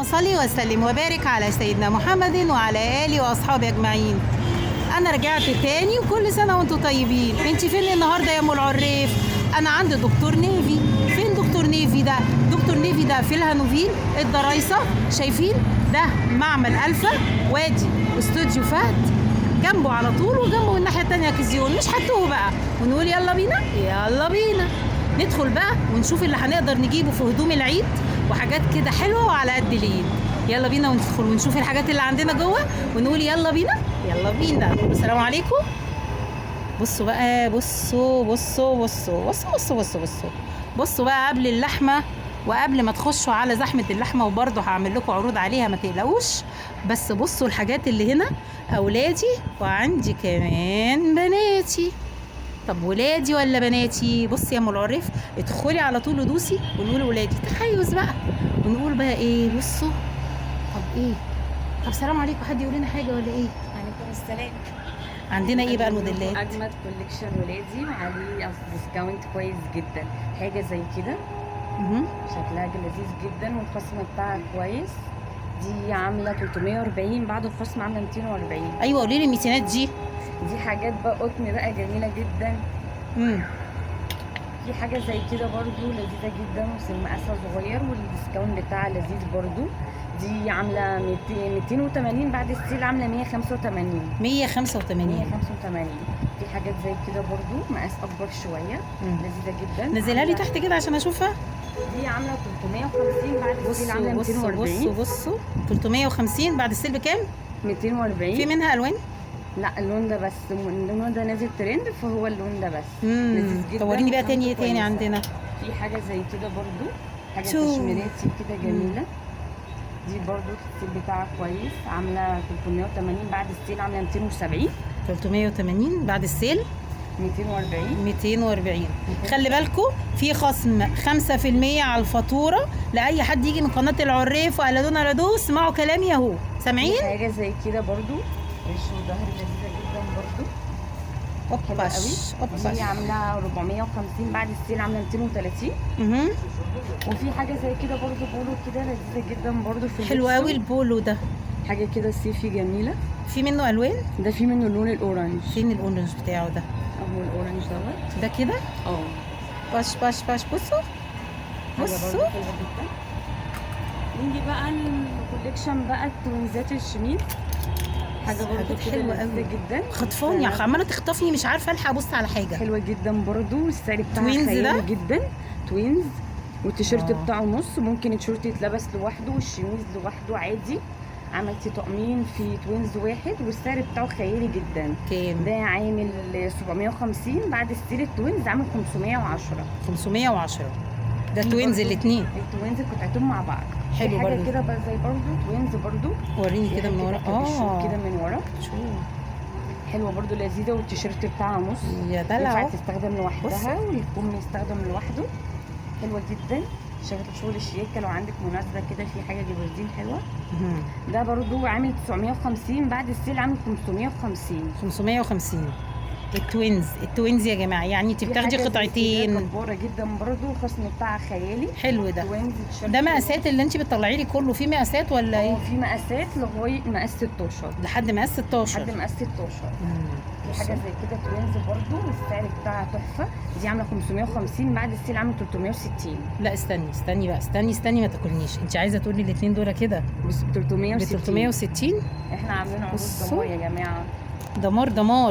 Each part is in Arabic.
صل وسلم وبارك على سيدنا محمد وعلى آله وأصحابه أجمعين. أنا رجعت تاني وكل سنة وأنتم طيبين. أنت فين النهاردة يا أم العريف؟ أنا عند دكتور نيفي. فين دكتور نيفي ده؟ دكتور نيفي ده في الهانوفيل الدرايسة، شايفين؟ ده معمل ألفا، وادي استوديو فهد جنبه على طول، وجنبه الناحية التانية كزيون. مش هتوه بقى ونقول يلا بينا يلا بينا ندخل بقى ونشوف اللي هنقدر نجيبه في هدوم العيد وحاجات كده حلوة وعلى قد الإيد. يلا بينا وندخل ونشوف الحاجات اللي عندنا جوه ونقول يلا بينا يلا بينا. السلام عليكم. بصوا بقى، بصوا بقى قبل اللحمة وقبل ما تخشوا على زحمة اللحمة، وبرضه هعمل لكم عروض عليها ما تقلقوش. بس بصوا الحاجات اللي هنا، أولادي وعندي كمان بناتي. طب ولادي ولا بناتي؟ بصي يا ام العريف، ادخلي على طول ودوسي ونقول ولادي، تحيز بقى ونقول بقى ايه. بصوا طب ايه، طب سلام عليكم، حد يقول لنا حاجه ولا ايه؟ وعليكم السلام. عندنا ايه بقى الموديلات؟ اجمد كوليكشن ولادي وعليه ديسكاونت كويس جدا. حاجه زي كده شكلها لذيذ جدا والخصم بتاعها كويس. دي عامله 340 بعد الخصم عامله 240. ايوه قولي لي الميتينات دي حاجات بقى قطن بقى جميله جدا. في حاجه زي كده برضو لذيذه جدا ومقاسها صغير والديسكاونت بتاعها لذيذ برضو. دي عامله 280 بعد السيل عامله 185. في حاجات زي كده برضو مقاس اكبر شويه لذيذه جدا. نزلها لي تحت كده عشان اشوفها. دي عامله 350 بعد السيل عامله 240. بصوا 350 بعد السيل بكام؟ 240. في منها الوان؟ لا اللون ده بس، اللون ده نازل ترند فهو اللون ده بس. لذيذ جدا. طوريني بقى تاني عندنا. في حاجه زي كده برضو، حاجه كشميراتي كده جميله. دي برضو السيل بتاعها كويس، عامله 380 بعد السيل عامله 270. 380 بعد السيل 240. خلي بالكم في خصم 5% على الفاتوره لاي حد يجي من قناه العريف وقلدونا لدو. اسمعوا كلامي اهو، سامعين؟ حاجه زي كده برضو وش وظهر لذيذه جدا برضو. دي عامله 450 بعد السيل عامله 230. وفي حاجه زي كده برضو بولو كده لذيذه جدا برضو. في حلو قوي البولو ده، حاجه كده صيفي جميله. في منه الوان؟ ده في منه اللون الاورنج. فين الاورنج بتاعه ده؟ اهو الاورنج دوت ده كده. باش بصوا نيجي بقى الكوليكشن بقى التوينزات الشميل. حاجه برضو حلوه قوي جدا، خطفاني عماله تخطفني، مش عارفه الحق ابص على حاجه. حلوه جدا برضو، السعر بتاعها خيالي جدا. توينز والتيشيرت بتاعه نص، ممكن التيشيرت يتلبس لوحده والشميز لوحده عادي. عملتي طقمين في توينز واحد والسعر بتاعه خيالي جدا. كام؟ ده عامل 750 بعد السيل. التوينز عامل 510. ده توينز الاثنين. التوينز قطعتهم مع بعض. حلو برضو. حاجه كده بقى زي برضو توينز برضو. وريني كده من ورا. كده من ورا حلوه برضو لذيذه، والتيشيرت بتاعها نص. يا دلع، ينفع تستخدم لوحدها والكم يستخدم لوحده. حلوه جدا، شغل الشياكه لو عندك مناسبه كده في حاجه جبردين حلوه. ده برضو عامل 950 بعد السيل عامل 550. التوينز يا جماعه، يعني انت بتاخدي قطعتين. جباره جدا برضو، الخصم بتاعها خيالي. حلو ده. ده مقاسات اللي انت بتطلعي لي كله؟ في مقاسات ولا ايه؟ في مقاسات لغايه مقاس 16. لحد مقاس 16. في حاجه زي كده توينز برضو والسعر بتاعها تحفه. دي عامله 550 بعد السيل عامله 360. لا استني بقى، استني ما تاكلنيش. انت عايزه تقولي الاثنين دول كده ب 360. احنا عاملين عروض دمار يا جماعه.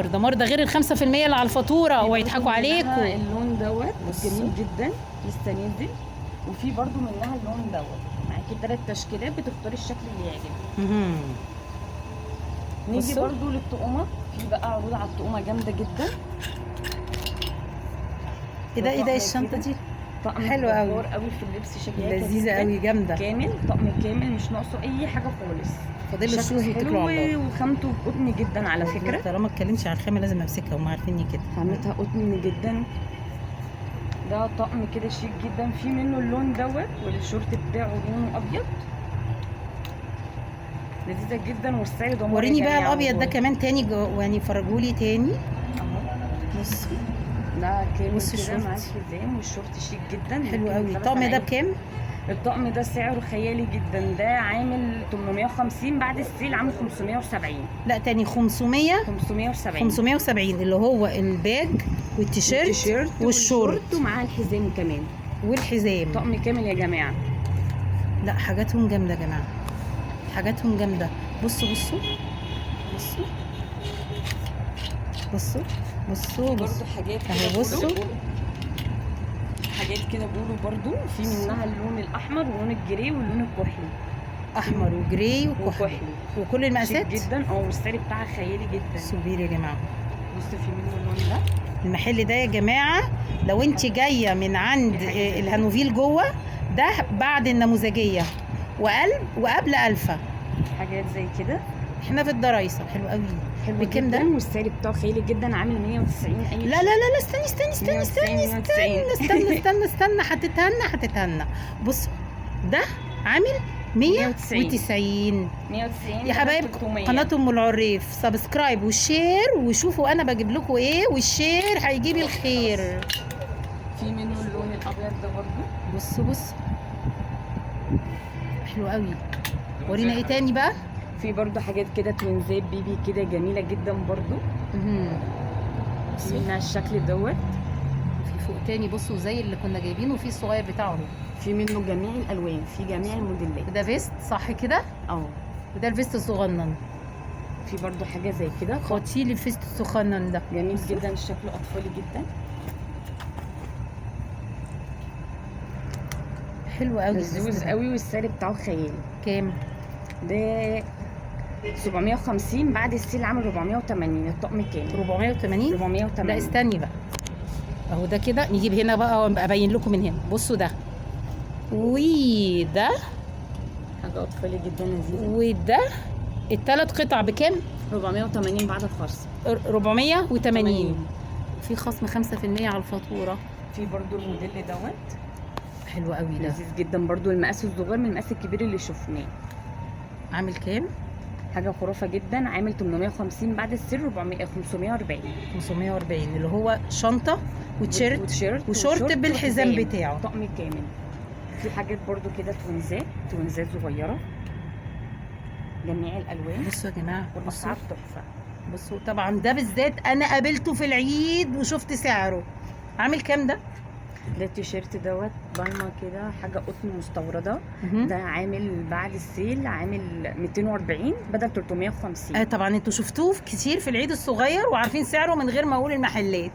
دمار. ده غير ال 5% اللي على الفاتوره ويضحكوا عليكم. اللون دوت جميل جدا لسه نازل. وفي برضو منها اللون دوت معاكي 3 تشكيلات، بتختاري الشكل اللي يعجبك. نيجي برضو للطقمه. في بقى عروض على الطقمه جامده جدا. ايه ده الشنطه دي؟ طقم حلو قوي في اللبس، شكلها لذيذه قوي جامده. طقم كامل مش ناقصه اي حاجه خالص. فاضل له شويه حلو وخامته قطن جدا على فكره. طالما ما اتكلمش عن الخامه لازم امسكها، هم عارفيني كده. خامتها قطن جدا. ده طقم كده شيك جدا، في منه اللون دوت والشورت بتاعه لونه ابيض لذيذه جدا والسعر ده. وريني بقى الابيض ده كمان تاني يعني فرجولي تاني اهو. ده كامل كده معاه حزام والشورت شيك جدا. حلو قوي. الطقم ده بكام؟ الطقم ده سعره خيالي جدا، ده عامل 850 بعد السيل عامل 570. لا تاني 500 570 570 اللي هو الباج والتيشيرت والشورت ومعاه الحزام كمان والحزام. طقم كامل يا جماعه. لا حاجاتهم جامده يا جماعه، حاجاتهم جامده. بصوا بصوا بصوا بصوا بصوا برضو حاجات اهي كده بصوا. حاجات كده بيقولوا برضو في منها اللون الاحمر واللون الجري واللون الكحلي. احمر وجراي وكحلي وكحلي وكل المقاسات شيك جدا. والسعر بتاعها خيالي جدا. سوبير يا جماعه. بص في منه اللون ده. المحل ده يا جماعه لو انت جايه من عند الهانوفيل جوه، ده بعد النموذجيه وقبل الفا. حاجات زي كده احنا في الدرايسه. حلو قوي. حلو بكام جدا ده؟ والسعر بتاعه خيالي جدا عامل 190. اي لا لا لا لا استني استني استني استني استني استني استني هتتهنى. بصوا ده عامل 190 190 يا حبايب. قناة ام العريف سبسكرايب وشير وشوفوا انا بجيب لكم ايه، والشير هيجيب الخير. في منه اللون الابيض ده برضو. بصوا بصوا حلو قوي. ورينا ايه تاني بقى؟ في برضو حاجات كده توينزات بيبي كده جميله جدا برضو. في منها الشكل دوت. في فوق تاني بصوا زي اللي كنا جايبينه، في الصغير بتاعه. في منه جميع الالوان في جميع الموديلات. ده فيست صح كده؟ وده الفيست الصغنن. في برضو حاجه زي كده خدتي لي الفيست الصغنن ده جميل جدا، شكله اطفالي جدا. حلو قوي لذوذ قوي والسعر بتاعه خيالي. كام؟ ده 750 بعد السيل عامل 480. الطقم كام؟ 480. 480. لا استني بقى اهو ده كده. نجيب هنا بقى ابين لكم من هنا. بصوا ده وده حاجه اطفالي جدا لذيذه. وده الثلاث قطع بكام؟ 480 بعد الخصم. 480 في خصم 5% على الفاتوره. في برضو الموديل دوت حلو قوي ده لذيذ جدا برضو. المقاس الصغير من المقاس الكبير اللي شفناه. عامل كام؟ حاجه خرافه جدا عامل 850 بعد السر 540. 540 اللي هو شنطه وتيشيرت وشورت بالحزام بتاعه. طقم كامل. في حاجات برضو كده توينزات صغيره جميع الالوان. بصوا يا جماعه والاسعار تحفه. بصوا طبعا ده بالذات انا قابلته في العيد وشفت سعره. عامل كام ده؟ ده التيشيرت دوت بالما كده حاجه قطن مستورده. ده عامل بعد السيل عامل 240 بدل 350. طبعا انتوا شفتوه كتير في العيد الصغير وعارفين سعره من غير ما اقول المحلات.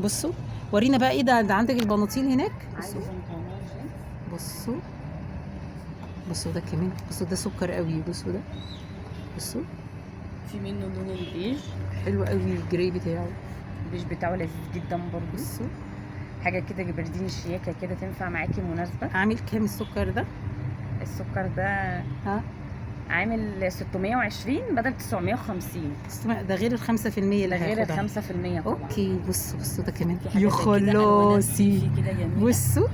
بصوا ورينا بقى ايه ده عندك البناطيل هناك. بصوا بصوا ده كمان. بصوا ده سكر قوي. بصوا ده بصوا في منه لون البيج. حلو قوي الجري بتاعه. البيج بتاعه لذيذ جدا برضه. بصوا حاجه كده جبردين شياكه كده تنفع معاكي مناسبه. عامل كام السكر ده؟ السكر ده عامل 620 بدل 950. ده غير ال 5% اللي ده غير ال 5% طبعا. اوكي بصوا ده كمان. يا خلاصي بصوا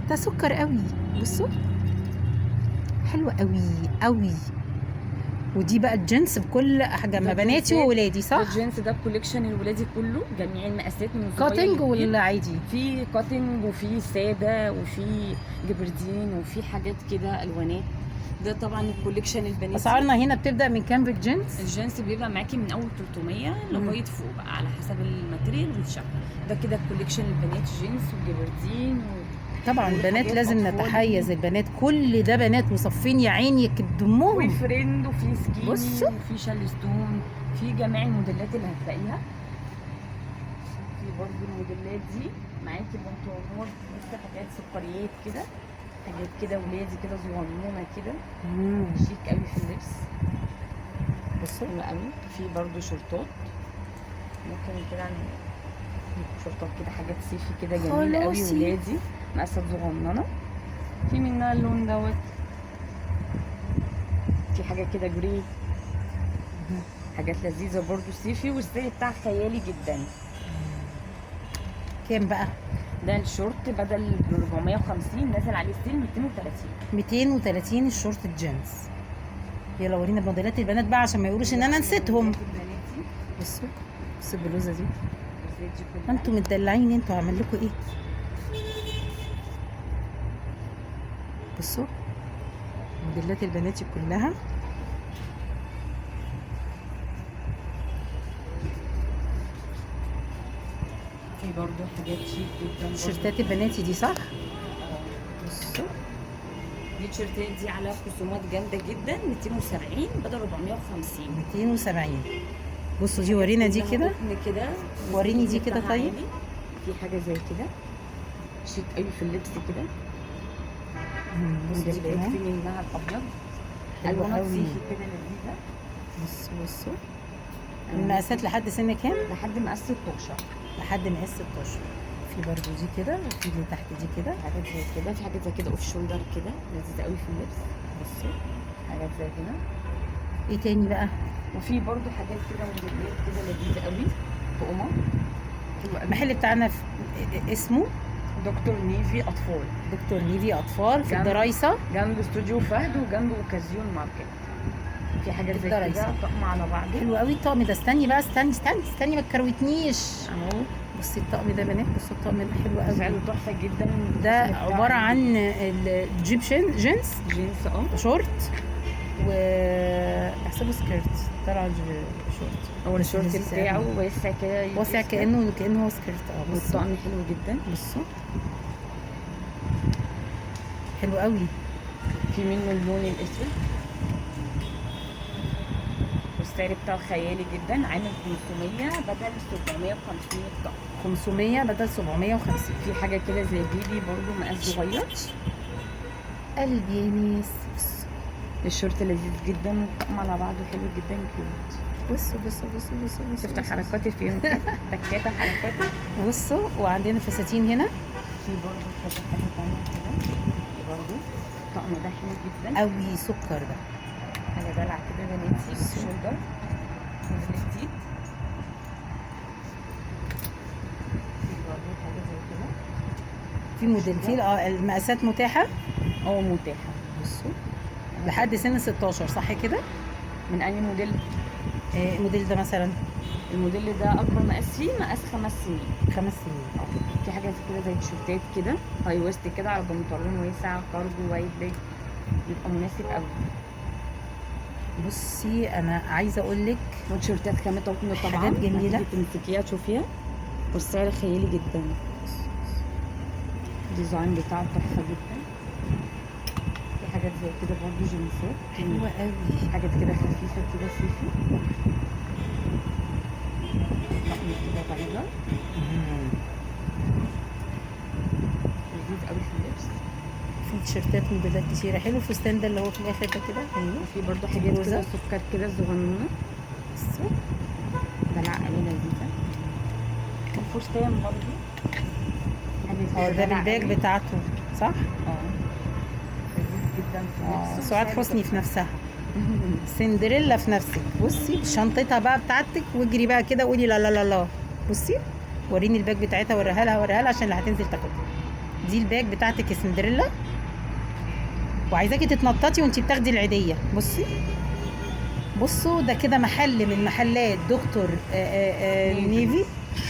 ده سكر قوي. بصوا حلو قوي قوي. ودي بقى الجنس بكل حاجه بناتي وولادي صح؟ الجنس ده الكوليكشن الولادي كله جميع المقاسات من كاتنج ولا عادي؟ في كاتنج وفي ساده وفي جبردين وفي حاجات كده الوانات. ده طبعا الكوليكشن البناتي. اسعارنا هنا بتبدا من كام بالجنس؟ الجنس بيبقى معاكي من اول 300 لغايه فوق بقى على حسب الماتريال والشكل. ده كده الكوليكشن البنات جينز وجبردين طبعا البنات لازم نتحيز. البنات كل ده بنات مصفين يا عيني دمهم. وفي فريند وفي سكيني وفي شالستون. في جميع الموديلات اللي هتلاقيها. في برضه الموديلات دي معاكي بنطلونات لسه حاجات سكريات كده. حاجات كده ولادي كده صغنونه كده. شيك قوي في اللبس. بصوا قوي. في برضه شورتات ممكن كده شورتات كده حاجات صيفي كده جميله قوي ولادي مقاسات صغننه. في منها اللون دوت. في حاجه كده جري. حاجات لذيذه برضو صيفي والسعر بتاعها خيالي جدا. كام بقى؟ ده الشورت بدل 450 نازل عليه السيل 230 الشورت الجينز. يلا ورينا موديلات البنات بقى عشان ما يقولوش ان انا نسيتهم. بصوا البلوزه دي. انتوا متدلعين. انتوا هعمل لكم ايه؟ بصوا موديلات البناتي كلها. في برضو حاجات شيك جدا. تيشيرتات البناتي دي صح؟ بصوا دي تيشيرتات دي على خصومات جامده جدا، 270 بدل 450. 270. بصوا دي ورينا دي كده، كده وريني دي كده. طيب في حاجه زي كده شيك قوي في اللبس كده. بصوا دي موديلات كمان في منها الابيض، حلوة الوانات قوي. صيفي كده لذيذه. بصوا المقاسات لحد سن كام؟ لحد مقاس 16. لحد مقاس 16. في برضو دي كده، وفي اللي تحت دي كده. حاجات زي كده، في حاجات زي كده اوف شولدر كده لذيذه قوي في اللبس. بصوا حاجات زي كده. ايه تاني بقى؟ وفي برضو حاجات كده موديلات كده لذيذه قوي في قمر. المحل بتاعنا اسمه دكتور نيفي اطفال. دكتور نيفي اطفال في جنب- الدرايسه. جنب استوديو فهد وجنب اوكازيون ماركت. في حاجات زي كده الدرايسة. طقم على بعضه. حلو قوي الطقم ده. استني بقى، استني ما تكروتنيش. اهو بصي الطقم ده بنات، بصوا الطقم ده حلو قوي. سعره تحفه جدا. ده عباره عن الجيبشن جينز جينز شورت، وحسابه سكيرت طلع شورت. هو الشورت لذيذ بتاعه قوي. واسع كده، واسع كانه هو سكيرت. بصوا والطقم حلو جدا. بصوا حلو قوي. في منه اللون الاسود والسعر بتاعه خيالي جدا، عامل 500 بدل 750 الطقم. 500 بدل 750. في حاجه كده زي بيبي برضو مقاس صغير. قلبي يا ناس. الشورت لذيذ جدا والطقم على بعضه حلو جدا كيوت. بصوا شفت حركاتي فيهم تكاتة حركاتي. بصوا وعندنا فساتين هنا في برضه كذا حاجة تانية كده برضه. الطقم ده حلو جدا قوي، سكر ده. حاجة دلع كده بناتي شولدر موديل جديد. في برضه حاجة زي كده. في موديل، في المقاسات متاحه. متاحة. بصوا لحد سن 16 صح كده؟ من أي موديل؟ الموديل ده مثلا الموديل ده أكبر مقاس فيه مقاس 5 سنين. 5 سنين. في حاجة كده زي تيشيرتات كده هاي ويست كده على بنطلون واسع كارجو وايد ليج، يبقى مناسب قوي. بصي انا عايزه اقول لك وتيشيرتات خامة قطن طبعا، حاجات جميله. تمسكيها تشوفيها والسعر خيالي جدا. الديزاين بتاعه تحفه جدا. في حاجات زي كده برضه جينسات حلوه قوي. حاجات كده خفيفه كده صيفي. طقم كده بيضاء لذيذ قوي في اللبس. في تيشيرتات موديلات كتيره. حلو الفستان ده اللي هو في الاخر ده كده. ايوه. وفي برضه حاجات كده سكر كده صغنونه. بصوا دلع قوي لذيذه. وفستان برضه ده بالباج بتاعته صح؟ لذيذ جدا في اللبس. سعاد حسني في نفسها. سندريلا في نفسك. بصي شنطتها بقى بتاعتك واجري بقى كده وقولي لا لا لا لا. بصي وريني الباج بتاعتها، وريها لها عشان اللي هتنزل تاخدها. دي الباج بتاعتك يا سندريلا، وعايزاكي تتنططي وانتي بتاخدي العيديه. بصوا ده كده محل من محلات دكتور نيفي.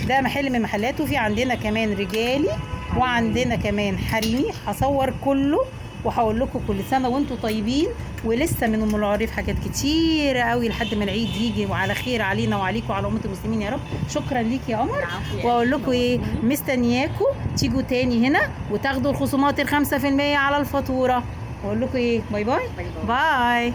ده محل من محلاته. في عندنا كمان رجالي وعندنا كمان حريمي. هصور كله وهقول لكم كل سنه وانتم طيبين. ولسه من ام العريف حاجات كتيره قوي لحد ما العيد يجي وعلى خير علينا وعليكم وعلى امه المسلمين يا رب. شكرا ليك يا قمر. واقول لكم ايه، مستنياكم تيجوا تاني هنا وتاخدوا الخصومات ال5% على الفاتوره. واقول لكم ايه، باي باي باي.